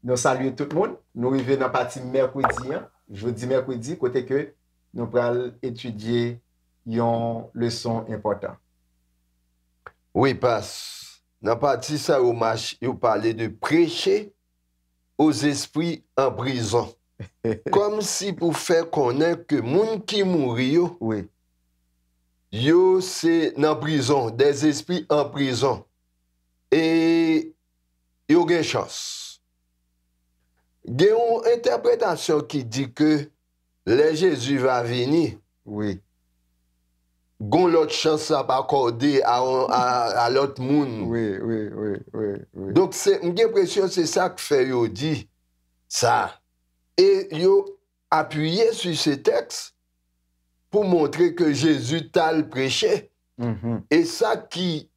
Nous saluons tout le monde. Nous arrivons dans la partie mercredi, jeudi mercredi, côté que nous allons étudier une leçon importante. Oui, parce dans la partie ça, vous parlez de prêcher aux esprits en prison. Comme si pour faire connaître que les gens qui mourent, Oui, yo c'est dans prison, des esprits en prison. Et yo ont une chance. Il y a une interprétation qui dit que le Jésus va venir, oui, gon l'autre chance à pas accorder à l'autre monde. oui, oui, oui, oui, oui. Donc j'ai l'impression c'est ça que fait yo dit ça. Et yo appuyé sur ce texte pour montrer que Jésus t'a le prêché. Mhm. Et ça qui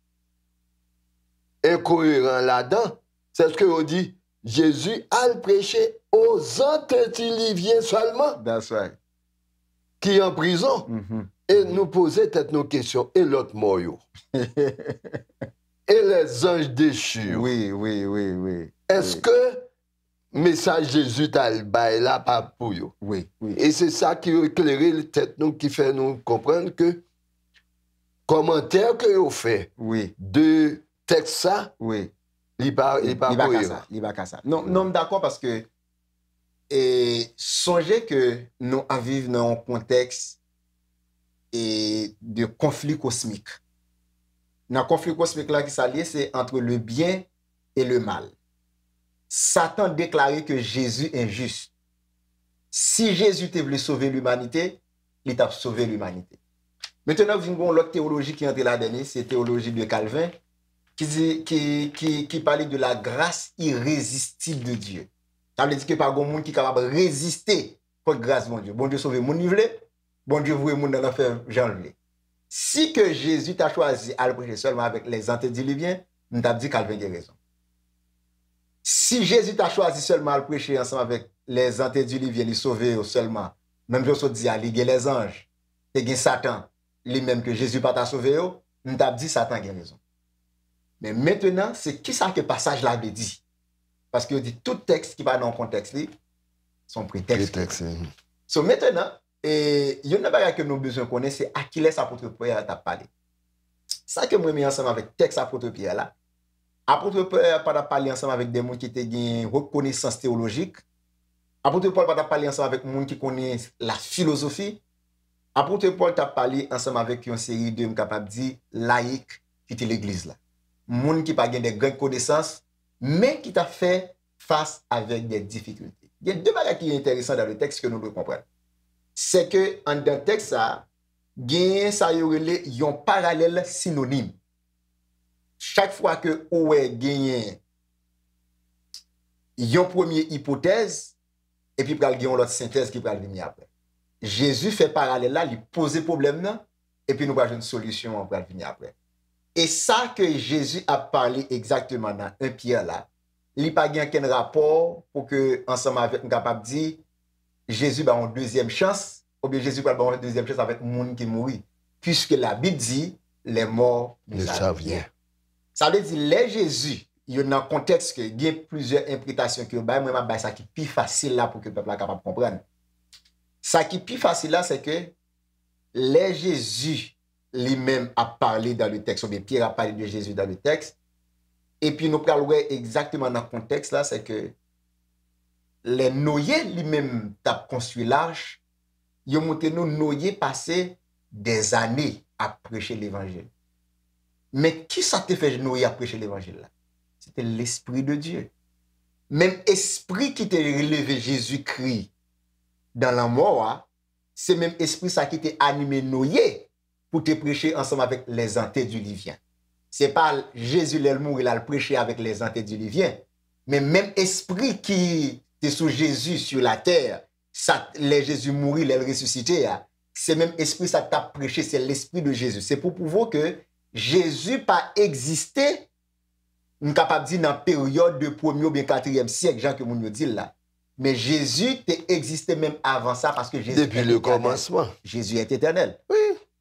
est incohérent là-dedans, c'est ce que on dit, Jésus a le prêché aux antédiluviens seulement, That's right. qui en prison. Mhm. Et nous poser peut-être nos questions. Et l'autre mort, yo? Et les anges déchus, yo? Oui, oui, oui, oui. Est-ce oui. que message Jésus t'a le bail là pas pour yo? Oui, oui. Et c'est ça qui a éclairé la tête nous, qui fait nous comprendre que commentaire que vous fait Oui, de texte ça, oui. il pas Il va cohérent. qu'à ça. Non, non, d'accord, parce que songez que nous vivons dans un contexte de conflit cosmique. Dans le conflit cosmique là qui s'allie, c'est entre le bien et le mal. Satan déclarait que Jésus est juste. Si Jésus te voulu sauver l'humanité, il t'a sauvé l'humanité. Maintenant, vous avez l'autre théologie qui est entrée là-dedans, c'est la théologie de Calvin, qui parlait de la grâce irrésistible de Dieu. Ça veut dire que pas de monde qui est capable de résister contre la grâce de Dieu. Bon Dieu sauve mon niveau, bon Dieu voue mon dans l'enfer, j'en veux. Si que Jésus t'a choisi à le prêcher seulement avec les antédiluviens, nous t'a dit Calvin a raison. Si Jésus t'a choisi seulement à le prêcher ensemble avec les antédiluviens, les sauver seulement, même je dis à liguer les anges, et Satan, lui-même que Jésus pas t'a sauvé, nous t'a dit Satan a raison. Mais maintenant, c'est qui ça que passage là veut dire? Parce que dit tout texte qui va dans le contexte, son prétexte. So maintenant, il y a une chose que nous avons besoin de connaître, c'est à qui laisse apôtre Pierre t'a parlé. Ça que moi, je ensemble avec le texte apôtre Pierre là. Apôtre Pierre pas parler ensemble avec des gens qui ont une reconnaissance théologique. Apôtre Paul pas parler ensemble avec des gens qui connaissent la philosophie. Apôtre Paul t'a parlé ensemble avec une série de capables de dire laïcs qui était l'église là. Moun qui pas des grandes connaissances, mais qui t'a fait face avec des difficultés. Il y a deux bagages qui sont intéressants dans le texte que nous devons comprendre. C'est que dans le texte, ça y a un parallèle synonyme. Chaque fois que vous avez une première hypothèse, et puis vous avez l'autre synthèse qui va venir après. Jésus fait parallèle là, il pose problème là, et puis nous avons une solution pour venir après. Et ça que Jésus a parlé exactement dans 1 Pierre là, il n'y a pas aucun rapport pour que ensemble avec nous capable de dire Jésus a une deuxième chance, ou bien Jésus va avoir une deuxième chance avec le monde qui mourit. Puisque la Bible dit les morts ne savent rien. Ça veut dire les Jésus, il y a un contexte que il y a plusieurs interprétations que moi ça qui est plus facile là pour que le peuple soit capable de comprendre. Ça qui est plus facile là, c'est que les Jésus lui-même a parlé dans le texte, ou bien Pierre a parlé de Jésus dans le texte. Et puis nous parlons exactement dans le contexte là, c'est que les noyés lui-même t'a construit l'arche, ils ont monté nous noyés passer des années à prêcher l'évangile. Mais qui ça te fait noyer à prêcher l'évangile là? C'était l'Esprit de Dieu. Même esprit qui t'a relevé Jésus-Christ dans la mort, c'est même esprit ça qui t'a animé noyer pour te prêcher ensemble avec les antédiluviens. C'est pas Jésus le mort, il a le prêché avec les antédiluviens, mais même esprit qui était sous Jésus sur la terre, ça, les Jésus mourir, les ressuscité, c'est même esprit ça t'a prêché, c'est l'esprit de Jésus. C'est pour prouver que Jésus pas existé, on capable de dire dans la période de 1er ou bien 4e siècle, Jean que nous dit là. Mais Jésus existé même avant ça parce que Jésus depuis le commencement. Jésus est éternel. Oui.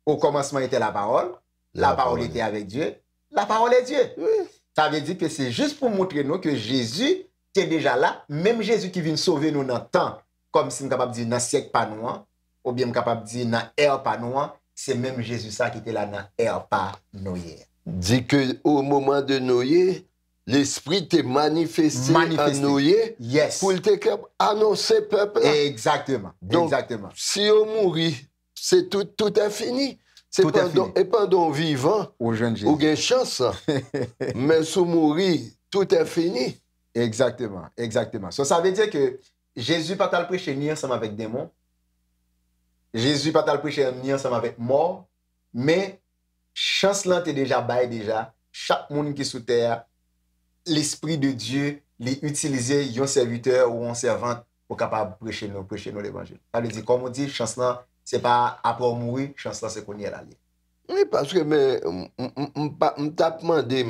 Au commencement était la parole. La parole était avec Dieu. La parole est Dieu. Oui. Ça veut dire que c'est juste pour montrer nous que Jésus t'es déjà là, même Jésus qui vient sauver nous dans le temps, comme si nous capable de dire dans siècle pas nous, ou bien capable de dire dans ère pas nous, c'est même Jésus ça qui était là dans ère pas nous. Dit que au moment de Noé, l'esprit t'est manifesté en Noé yes. pour te annoncer peuple. Exactement. Donc, exactement. Si on mourit, c'est tout est fini. Tout est fini. Et pendant vivant, au jeune Jésus. Ou gain chance. Mais si on mourit, tout est fini. Exactement, exactement. So, ça veut dire que Jésus pas le prêcher ni ensemble avec démons. Jésus pas le prêcher ni ensemble avec mort, mais chance là t'es déjà bail déjà. Chaque monde qui est sous terre, l'esprit de Dieu les utiliser un serviteur ou un servante pour capable prêcher nous l'évangile. Ça veut dire comme on dit chance là c'est pas après mourir, chance là c'est qu'on y est là. Oui, parce que mais m't'a demandé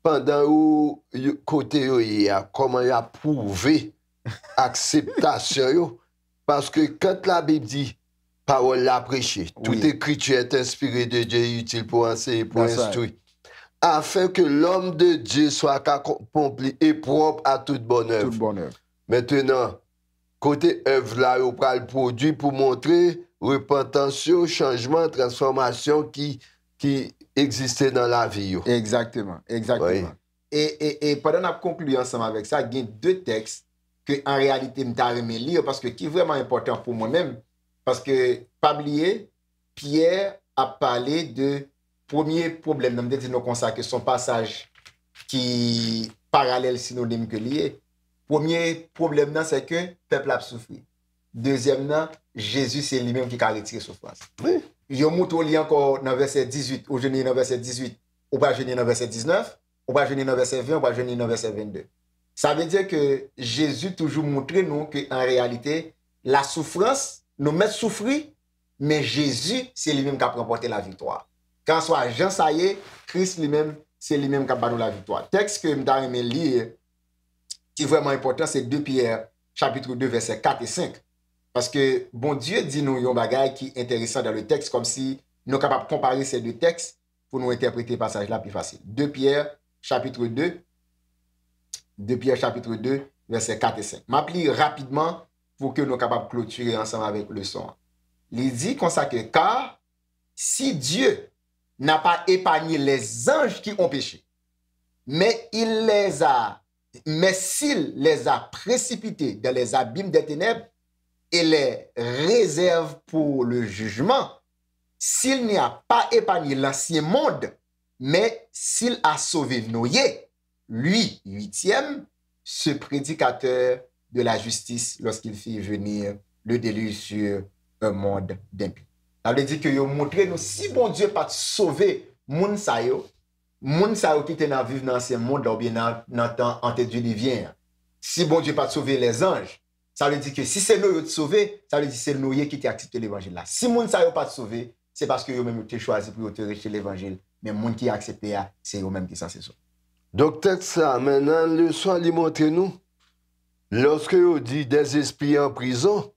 pendant où côté il y a comment il a prouvé acceptation yo parce que quand la Bible dit parole la prêcher, toute écriture est inspirée de Dieu et utile pour enseigner, pour instruire, afin que l'homme de Dieu soit accompli et propre à toute bonne œuvre. Toute bonne œuvre. Maintenant, côté œuvre là, on prend le produit pour montrer repentance, changement, transformation qui existait dans la vie. Exactement, exactement. Oui. Et pendant qu'on a conclu ensemble avec ça, il y a deux textes que en réalité je vais lire parce que qui est vraiment important pour moi-même. Parce que, pas oublier, Pierre a parlé de premier problème. Nous disons comme ça que son passage qui parallèle synonyme que lié. Premier problème, c'est que le peuple a souffert. Deuxièmement, Jésus, c'est lui-même qui a retiré souffrance. Oui. Je montre li encore dans verset 18, ou je lis dans verset 18, ou pas je lis dans verset 19, ou pas je lis dans verset 20, ou pas je lis dans verset 22. Ça veut dire que Jésus toujours montre nous qu'en réalité, la souffrance nous met souffrir, mais Jésus, c'est lui-même qui a remporté la victoire. Quand soit Jean ça y est, Christ lui-même, c'est lui-même qui a battu la victoire. Texte que je vais lire, qui est vraiment important, c'est 2 Pierre, chapitre 2, versets 4 et 5. Parce que, bon Dieu dit nous un bagage qui est intéressant dans le texte, comme si nous sommes capables de comparer ces deux textes pour nous interpréter le passage là plus facile. 2 Pierre, chapitre 2, 2 Pierre, chapitre 2, versets 4 et 5. M'applique rapidement pour que nous soyons capables de clôturer ensemble avec le son. Il dit comme ça que, car si Dieu n'a pas épargné les anges qui ont péché, mais s'il les a précipités dans les abîmes des ténèbres et les réserve pour le jugement, s'il n'y a pas épargné l'ancien monde, mais s'il a sauvé Noé, lui, 8e, ce prédicateur de la justice lorsqu'il fit venir le déluge sur un monde d'impies. Ça veut dire que vous montrez nous, si bon Dieu pas sauvé moun sa yo qui était dans vivre dans ce monde ou bien dans temps antédiluvien. Si bon Dieu pas sauvé les anges, ça veut dire que si c'est nous qui sauvé, ça veut dire que c'est nous qui t'a accepté l'évangile là. Si moun sa yo pas sauvé, c'est parce que vous même avez choisi pour te rejeter l'évangile, mais moun qui a accepté c'est eux même qui sont censés. Donc texte ça maintenant le soir lui montre nous lorsque on dit des esprits en prison,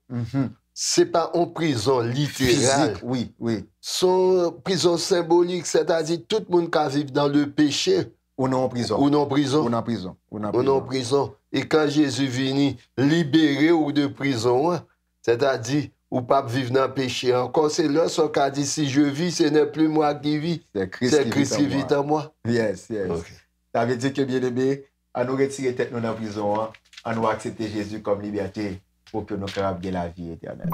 c'est pas en prison littérale. Physique, oui, oui. Son prison symbolique, c'est-à-dire tout le monde qui vit dans le péché. Ou non en prison. Ou non en prison. Ou non en prison. Ou non en prison. Et quand Jésus vient libérer ou de prison, c'est-à-dire ou pas vivre dans le péché encore, c'est là ce qu'a dit, si je vis, ce n'est plus moi qui vis, c'est Christ qui vit en moi. Yes, yes. Okay. Ça veut dire que bien aimé, à nous retirer tête nous dans la prison, à nous accepter Jésus comme liberté pour que nous puissions gagner la vie éternelle.